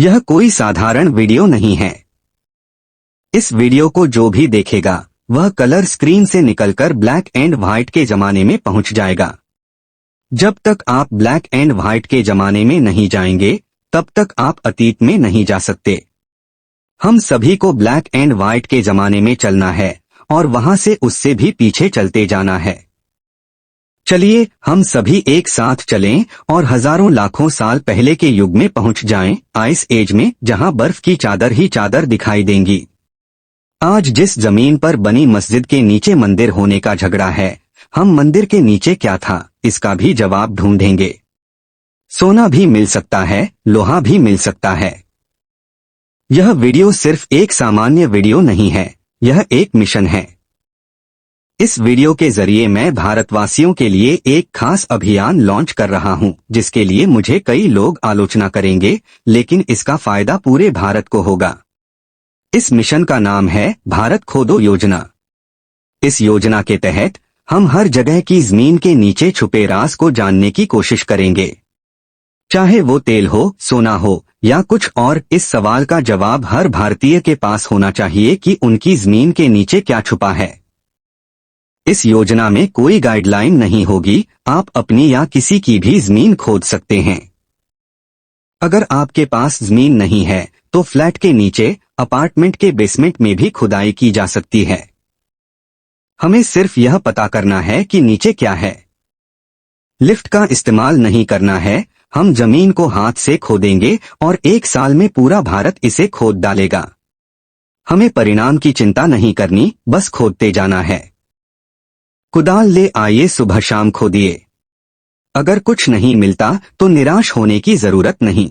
यह कोई साधारण वीडियो नहीं है। इस वीडियो को जो भी देखेगा वह कलर स्क्रीन से निकलकर ब्लैक एंड व्हाइट के जमाने में पहुंच जाएगा। जब तक आप ब्लैक एंड व्हाइट के जमाने में नहीं जाएंगे तब तक आप अतीत में नहीं जा सकते। हम सभी को ब्लैक एंड व्हाइट के जमाने में चलना है और वहां से उससे भी पीछे चलते जाना है। चलिए हम सभी एक साथ चलें और हजारों लाखों साल पहले के युग में पहुंच जाएं, आइस एज में, जहां बर्फ की चादर ही चादर दिखाई देंगी। आज जिस जमीन पर बनी मस्जिद के नीचे मंदिर होने का झगड़ा है, हम मंदिर के नीचे क्या था इसका भी जवाब ढूंढेंगे। सोना भी मिल सकता है, लोहा भी मिल सकता है। यह वीडियो सिर्फ एक सामान्य वीडियो नहीं है, यह एक मिशन है। इस वीडियो के जरिए मैं भारतवासियों के लिए एक खास अभियान लॉन्च कर रहा हूं, जिसके लिए मुझे कई लोग आलोचना करेंगे, लेकिन इसका फायदा पूरे भारत को होगा। इस मिशन का नाम है भारत खोदो योजना। इस योजना के तहत हम हर जगह की जमीन के नीचे छुपे राज को जानने की कोशिश करेंगे। चाहे वो तेल हो, सोना हो या कुछ और, इस सवाल का जवाब हर भारतीय के पास होना चाहिए कि उनकी जमीन के नीचे क्या छुपा है। इस योजना में कोई गाइडलाइन नहीं होगी, आप अपनी या किसी की भी जमीन खोद सकते हैं। अगर आपके पास जमीन नहीं है तो फ्लैट के नीचे, अपार्टमेंट के बेसमेंट में भी खुदाई की जा सकती है। हमें सिर्फ यह पता करना है कि नीचे क्या है। लिफ्ट का इस्तेमाल नहीं करना है, हम जमीन को हाथ से खोदेंगे और 1 साल में पूरा भारत इसे खोद डालेगा। हमें परिणाम की चिंता नहीं करनी, बस खोदते जाना है। कुदाल ले आइए, सुबह शाम खोदिए। अगर कुछ नहीं मिलता तो निराश होने की जरूरत नहीं।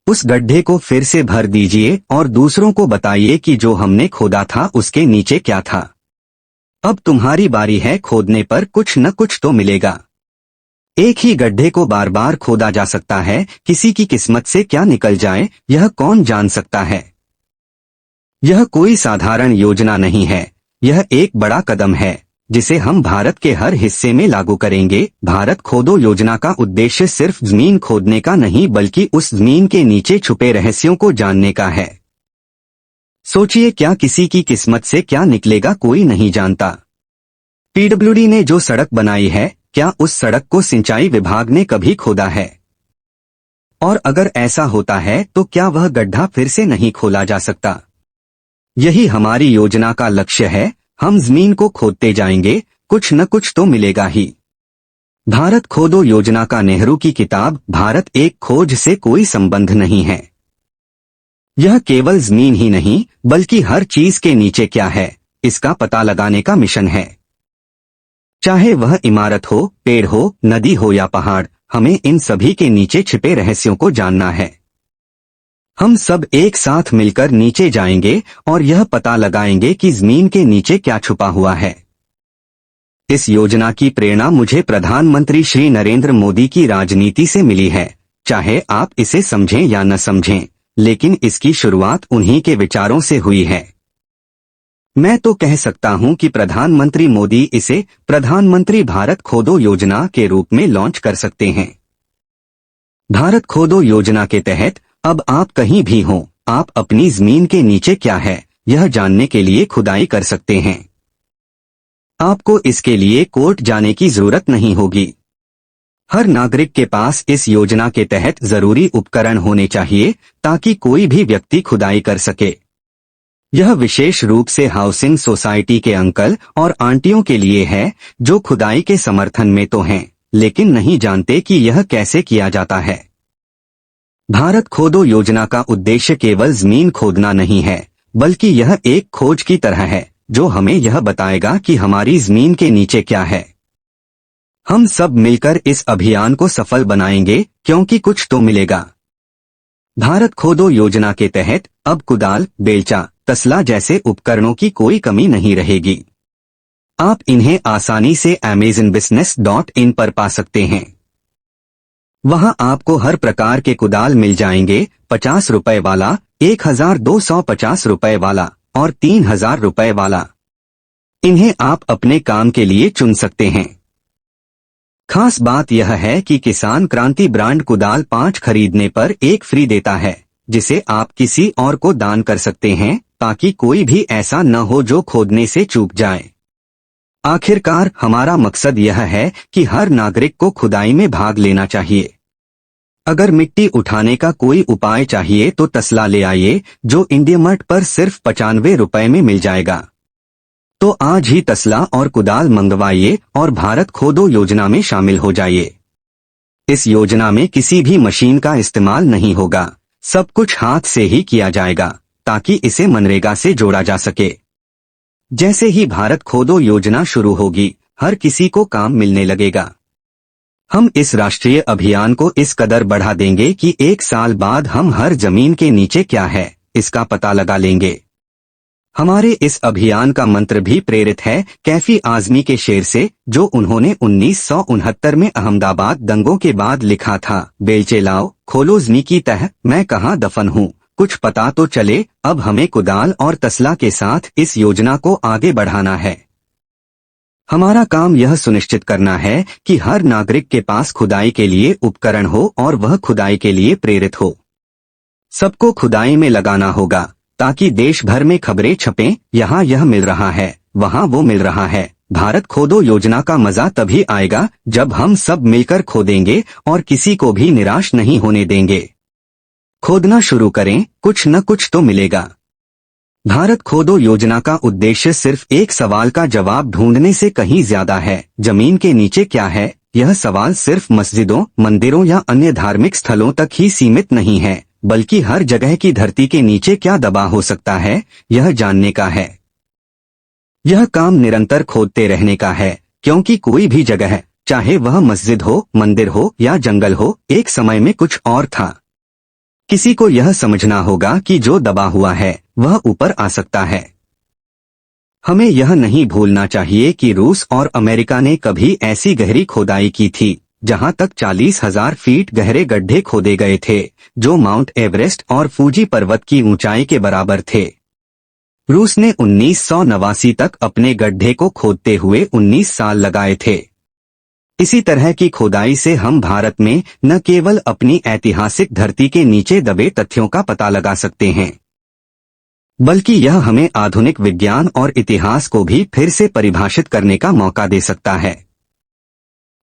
उस गड्ढे को फिर से भर दीजिए और दूसरों को बताइए कि जो हमने खोदा था उसके नीचे क्या था। अब तुम्हारी बारी है, खोदने पर कुछ न कुछ तो मिलेगा। एक ही गड्ढे को बार बार खोदा जा सकता है, किसी की किस्मत से क्या निकल जाए यह कौन जान सकता है। यह कोई साधारण योजना नहीं है, यह एक बड़ा कदम है जिसे हम भारत के हर हिस्से में लागू करेंगे। भारत खोदो योजना का उद्देश्य सिर्फ जमीन खोदने का नहीं, बल्कि उस जमीन के नीचे छुपे रहस्यों को जानने का है। सोचिए, क्या किसी की किस्मत से क्या निकलेगा कोई नहीं जानता। पीडब्ल्यूडी ने जो सड़क बनाई है, क्या उस सड़क को सिंचाई विभाग ने कभी खोदा है? और अगर ऐसा होता है तो क्या वह गड्ढा फिर से नहीं खोला जा सकता? यही हमारी योजना का लक्ष्य है। हम जमीन को खोदते जाएंगे, कुछ न कुछ तो मिलेगा ही। भारत खोदो योजना का नेहरू की किताब भारत एक खोज से कोई संबंध नहीं है। यह केवल जमीन ही नहीं, बल्कि हर चीज के नीचे क्या है इसका पता लगाने का मिशन है। चाहे वह इमारत हो, पेड़ हो, नदी हो या पहाड़, हमें इन सभी के नीचे छिपे रहस्यों को जानना है। हम सब एक साथ मिलकर नीचे जाएंगे और यह पता लगाएंगे कि जमीन के नीचे क्या छुपा हुआ है। इस योजना की प्रेरणा मुझे प्रधानमंत्री श्री नरेंद्र मोदी की राजनीति से मिली है। चाहे आप इसे समझें या न समझें, लेकिन इसकी शुरुआत उन्हीं के विचारों से हुई है। मैं तो कह सकता हूं कि प्रधानमंत्री मोदी इसे प्रधानमंत्री भारत खोदो योजना के रूप में लॉन्च कर सकते हैं। भारत खोदो योजना के तहत अब आप कहीं भी हों, आप अपनी जमीन के नीचे क्या है यह जानने के लिए खुदाई कर सकते हैं। आपको इसके लिए कोर्ट जाने की जरूरत नहीं होगी। हर नागरिक के पास इस योजना के तहत जरूरी उपकरण होने चाहिए ताकि कोई भी व्यक्ति खुदाई कर सके। यह विशेष रूप से हाउसिंग सोसाइटी के अंकल और आंटियों के लिए है जो खुदाई के समर्थन में तो हैं, लेकिन नहीं जानते कि यह कैसे किया जाता है। भारत खोदो योजना का उद्देश्य केवल जमीन खोदना नहीं है, बल्कि यह एक खोज की तरह है जो हमें यह बताएगा कि हमारी जमीन के नीचे क्या है। हम सब मिलकर इस अभियान को सफल बनाएंगे, क्योंकि कुछ तो मिलेगा। भारत खोदो योजना के तहत अब कुदाल, बेलचा, तसला जैसे उपकरणों की कोई कमी नहीं रहेगी। आप इन्हें आसानी से amazonbusiness.in पर पा सकते हैं। वहां आपको हर प्रकार के कुदाल मिल जाएंगे, 50 रुपए वाला, 1250 रुपए वाला और 3000 रुपए वाला। इन्हें आप अपने काम के लिए चुन सकते हैं। खास बात यह है कि किसान क्रांति ब्रांड कुदाल 5 खरीदने पर 1 फ्री देता है। जिसे आप किसी और को दान कर सकते हैं, ताकि कोई भी ऐसा न हो जो खोदने से चूक जाए। आखिरकार हमारा मकसद यह है कि हर नागरिक को खुदाई में भाग लेना चाहिए। अगर मिट्टी उठाने का कोई उपाय चाहिए तो तसला ले आइए, जो इंडियामार्ट पर सिर्फ 95 रुपए में मिल जाएगा। तो आज ही तसला और कुदाल मंगवाइए और भारत खोदो योजना में शामिल हो जाइए। इस योजना में किसी भी मशीन का इस्तेमाल नहीं होगा, सब कुछ हाथ से ही किया जाएगा, ताकि इसे मनरेगा से जोड़ा जा सके। जैसे ही भारत खोदो योजना शुरू होगी, हर किसी को काम मिलने लगेगा। हम इस राष्ट्रीय अभियान को इस कदर बढ़ा देंगे कि 1 साल बाद हम हर जमीन के नीचे क्या है, इसका पता लगा लेंगे। हमारे इस अभियान का मंत्र भी प्रेरित है कैफी आजमी के शेर से, जो उन्होंने 1969 में अहमदाबाद दंगों के बाद लिखा था। बेलचे लाओ, खोलो ज़मी की तह, मैं कहाँ दफन हूँ, कुछ पता तो चले। अब हमें कुदाल और तसला के साथ इस योजना को आगे बढ़ाना है। हमारा काम यह सुनिश्चित करना है कि हर नागरिक के पास खुदाई के लिए उपकरण हो और वह खुदाई के लिए प्रेरित हो। सबको खुदाई में लगाना होगा, ताकि देश भर में खबरें छपें, यहाँ यह मिल रहा है, वहाँ वो मिल रहा है। भारत खोदो योजना का मजा तभी आएगा जब हम सब मिलकर खोदेंगे और किसी को भी निराश नहीं होने देंगे। खोदना शुरू करें, कुछ न कुछ तो मिलेगा। भारत खोदो योजना का उद्देश्य सिर्फ एक सवाल का जवाब ढूंढने से कहीं ज्यादा है। जमीन के नीचे क्या है? यह सवाल सिर्फ मस्जिदों, मंदिरों या अन्य धार्मिक स्थलों तक ही सीमित नहीं है, बल्कि हर जगह की धरती के नीचे क्या दबा हो सकता है, यह जानने का है। यह काम निरंतर खोदते रहने का है, क्योंकि कोई भी जगह, चाहे वह मस्जिद हो, मंदिर हो या जंगल हो, एक समय में कुछ और था। किसी को यह समझना होगा कि जो दबा हुआ है वह ऊपर आ सकता है। हमें यह नहीं भूलना चाहिए कि रूस और अमेरिका ने कभी ऐसी गहरी खोदाई की थी जहां तक 40,000 फीट गहरे गड्ढे खोदे गए थे, जो माउंट एवरेस्ट और फूजी पर्वत की ऊंचाई के बराबर थे। रूस ने 1989 तक अपने गड्ढे को खोदते हुए 19 साल लगाए थे। इसी तरह की खोदाई से हम भारत में न केवल अपनी ऐतिहासिक धरती के नीचे दबे तथ्यों का पता लगा सकते हैं, बल्कि यह हमें आधुनिक विज्ञान और इतिहास को भी फिर से परिभाषित करने का मौका दे सकता है।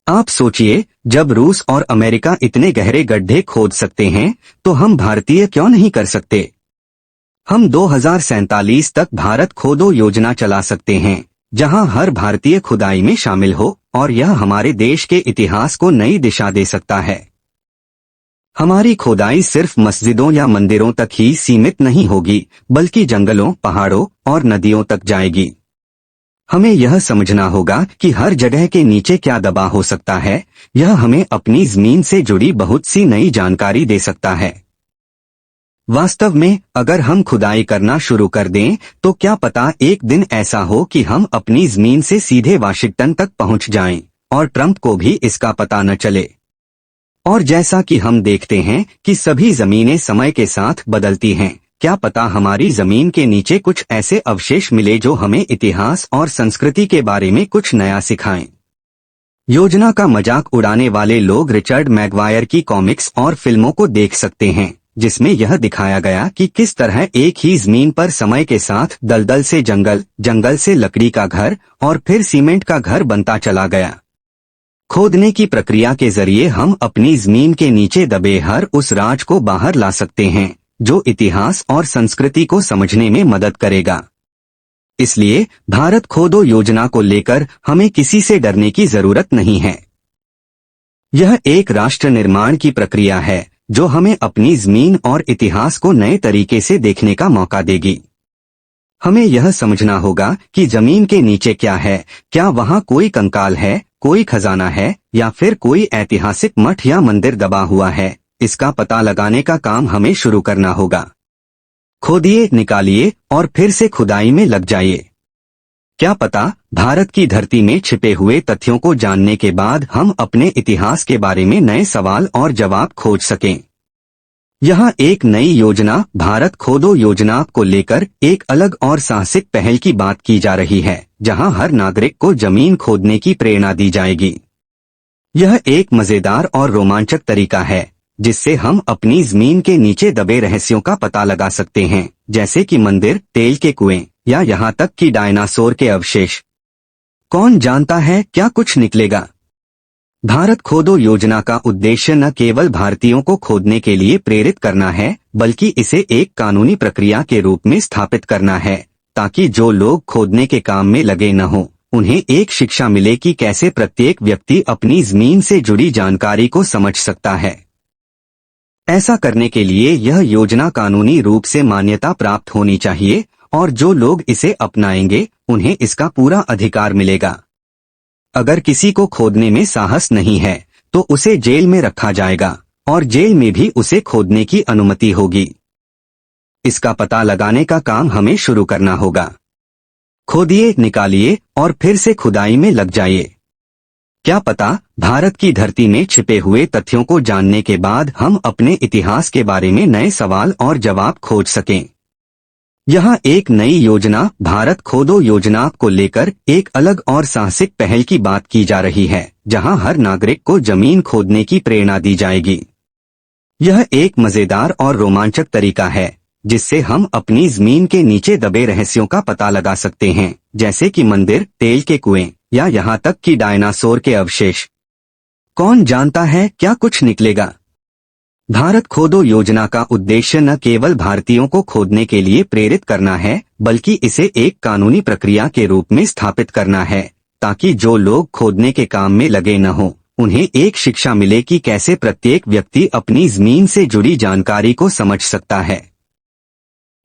आप सोचिए, जब रूस और अमेरिका इतने गहरे गड्ढे खोद सकते हैं, तो हम भारतीय क्यों नहीं कर सकते? हम 2047 तक भारत खोदो योजना चला सकते हैं, जहां हर भारतीय खुदाई में शामिल हो, और यह हमारे देश के इतिहास को नई दिशा दे सकता है। हमारी खोदाई सिर्फ मस्जिदों या मंदिरों तक ही सीमित नहीं होगी, बल्कि जंगलों, पहाड़ों और नदियों तक जाएगी। हमें यह समझना होगा कि हर जगह के नीचे क्या दबा हो सकता है। यह हमें अपनी जमीन से जुड़ी बहुत सी नई जानकारी दे सकता है। वास्तव में अगर हम खुदाई करना शुरू कर दें, तो क्या पता एक दिन ऐसा हो कि हम अपनी जमीन से सीधे वाशिंगटन तक पहुंच जाएं, और ट्रंप को भी इसका पता न चले। और जैसा कि हम देखते हैं कि सभी जमीनें समय के साथ बदलती हैं, क्या पता हमारी जमीन के नीचे कुछ ऐसे अवशेष मिले जो हमें इतिहास और संस्कृति के बारे में कुछ नया सिखाएं। योजना का मजाक उड़ाने वाले लोग रिचर्ड मैगवायर की कॉमिक्स और फिल्मों को देख सकते हैं, जिसमें यह दिखाया गया कि किस तरह एक ही जमीन पर समय के साथ दलदल से जंगल, जंगल से लकड़ी का घर और फिर सीमेंट का घर बनता चला गया। खोदने की प्रक्रिया के जरिए हम अपनी जमीन के नीचे दबे हर उस राज को बाहर ला सकते हैं, जो इतिहास और संस्कृति को समझने में मदद करेगा। इसलिए भारत खोदो योजना को लेकर हमें किसी से डरने की जरूरत नहीं है। यह एक राष्ट्र निर्माण की प्रक्रिया है, जो हमें अपनी जमीन और इतिहास को नए तरीके से देखने का मौका देगी। हमें यह समझना होगा कि जमीन के नीचे क्या है, क्या वहाँ कोई कंकाल है, कोई खजाना है, या फिर कोई ऐतिहासिक मठ या मंदिर दबा हुआ है। इसका पता लगाने का काम हमें शुरू करना होगा। खोदिए, निकालिए और फिर से खुदाई में लग जाइए। क्या पता भारत की धरती में छिपे हुए तथ्यों को जानने के बाद हम अपने इतिहास के बारे में नए सवाल और जवाब खोज सकें। यहाँ एक नई योजना, भारत खोदो योजना को लेकर एक अलग और साहसिक पहल की बात की जा रही है, जहाँ हर नागरिक को जमीन खोदने की प्रेरणा दी जाएगी। यह एक मजेदार और रोमांचक तरीका है, जिससे हम अपनी जमीन के नीचे दबे रहस्यों का पता लगा सकते हैं, जैसे कि मंदिर, तेल के कुएं या यहाँ तक कि डायनासोर के अवशेष। कौन जानता है क्या कुछ निकलेगा। भारत खोदो योजना का उद्देश्य न केवल भारतीयों को खोदने के लिए प्रेरित करना है, बल्कि इसे एक कानूनी प्रक्रिया के रूप में स्थापित करना है, ताकि जो लोग खोदने के काम में लगे न हों, उन्हें एक शिक्षा मिले कि कैसे प्रत्येक व्यक्ति अपनी जमीन से जुड़ी जानकारी को समझ सकता है। ऐसा करने के लिए यह योजना कानूनी रूप से मान्यता प्राप्त होनी चाहिए और जो लोग इसे अपनाएंगे उन्हें इसका पूरा अधिकार मिलेगा। अगर किसी को खोदने में साहस नहीं है तो उसे जेल में रखा जाएगा और जेल में भी उसे खोदने की अनुमति होगी। इसका पता लगाने का काम हमें शुरू करना होगा। खोदिए, निकालिए और फिर से खुदाई में लग जाइए। क्या पता भारत की धरती में छिपे हुए तथ्यों को जानने के बाद हम अपने इतिहास के बारे में नए सवाल और जवाब खोज सकें। यहाँ एक नई योजना, भारत खोदो योजना को लेकर एक अलग और साहसिक पहल की बात की जा रही है, जहाँ हर नागरिक को जमीन खोदने की प्रेरणा दी जाएगी। यह एक मजेदार और रोमांचक तरीका है जिससे हम अपनी जमीन के नीचे दबे रहस्यों का पता लगा सकते हैं, जैसे कि मंदिर, तेल के कुएं या यहाँ तक कि डायनासोर के अवशेष। कौन जानता है क्या कुछ निकलेगा। भारत खोदो योजना का उद्देश्य न केवल भारतीयों को खोदने के लिए प्रेरित करना है, बल्कि इसे एक कानूनी प्रक्रिया के रूप में स्थापित करना है, ताकि जो लोग खोदने के काम में लगे न हों, उन्हें एक शिक्षा मिले कि कैसे प्रत्येक व्यक्ति अपनी जमीन से जुड़ी जानकारी को समझ सकता है।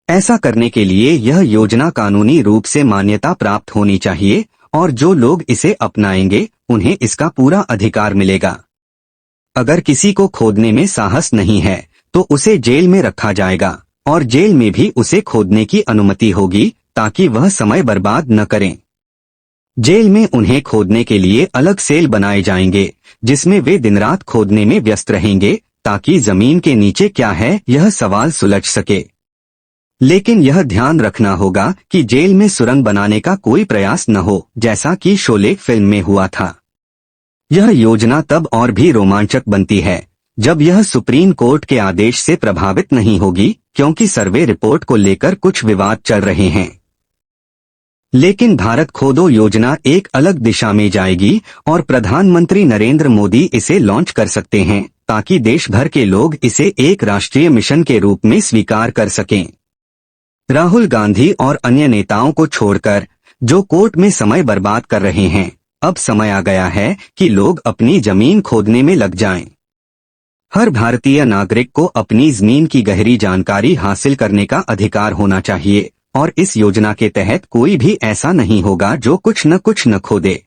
ऐसा करने के लिए यह योजना कानूनी रूप से मान्यता प्राप्त होनी चाहिए और जो लोग इसे अपनाएंगे उन्हें इसका पूरा अधिकार मिलेगा। अगर किसी को खोदने में साहस नहीं है तो उसे जेल में रखा जाएगा और जेल में भी उसे खोदने की अनुमति होगी, ताकि वह समय बर्बाद न करें। जेल में उन्हें खोदने के लिए अलग सेल बनाए जाएंगे जिसमें वे दिन रात खोदने में व्यस्त रहेंगे, ताकि जमीन के नीचे क्या है यह सवाल सुलझ सके। लेकिन यह ध्यान रखना होगा कि जेल में सुरंग बनाने का कोई प्रयास न हो, जैसा कि शोले फिल्म में हुआ था। यह योजना तब और भी रोमांचक बनती है जब यह सुप्रीम कोर्ट के आदेश से प्रभावित नहीं होगी, क्योंकि सर्वे रिपोर्ट को लेकर कुछ विवाद चल रहे हैं। लेकिन भारत खोदो योजना एक अलग दिशा में जाएगी और प्रधानमंत्री नरेंद्र मोदी इसे लॉन्च कर सकते हैं, ताकि देश भर के लोग इसे एक राष्ट्रीय मिशन के रूप में स्वीकार कर सकें। राहुल गांधी और अन्य नेताओं को छोड़कर जो कोर्ट में समय बर्बाद कर रहे हैं, अब समय आ गया है कि लोग अपनी जमीन खोदने में लग जाएं। हर भारतीय नागरिक को अपनी जमीन की गहरी जानकारी हासिल करने का अधिकार होना चाहिए और इस योजना के तहत कोई भी ऐसा नहीं होगा जो कुछ न खोदे।